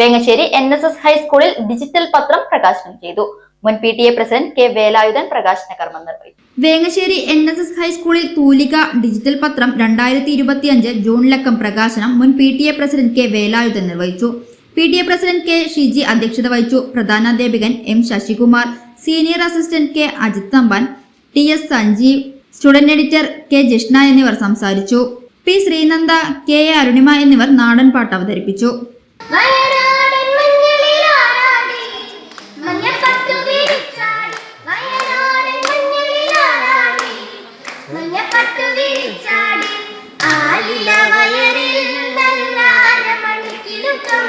Vengassery NSS ഹൈസ്കൂളിൽ digital പത്രം പ്രകാശനം ചെയ്തു. മുൻ PTA പ്രസിഡന്റ് K. വേലായുധൻ പ്രകാശന കർമ്മം നിർവഹിച്ചു. വേങ്ങശ്ശേരി NSS ഹൈസ്കൂളിൽ തൂലിക ഡിജിറ്റൽ പത്രം 2025 ജൂണിലക്കം പ്രകാശനം മുൻ PTA പ്രസിഡന്റ് K. വേലായുധൻ നിർവഹിച്ചു. PTA president K. ഷിജി അധ്യക്ഷത വഹിച്ചു. പ്രധാനാധ്യാപകൻ M. Sasikumar, senior assistant K. Ajith Thampan, TS Sanjeev, student editor K. Jishna എന്നിവർ സംസാരിച്ചു. P. Sreenanda, K. A. Arunima എന്നിവർ നാടൻ പാട്ട് അവതരിപ്പിച്ചു. ആലില വയറിൽ നല്ല മണിക്കിലുക്കം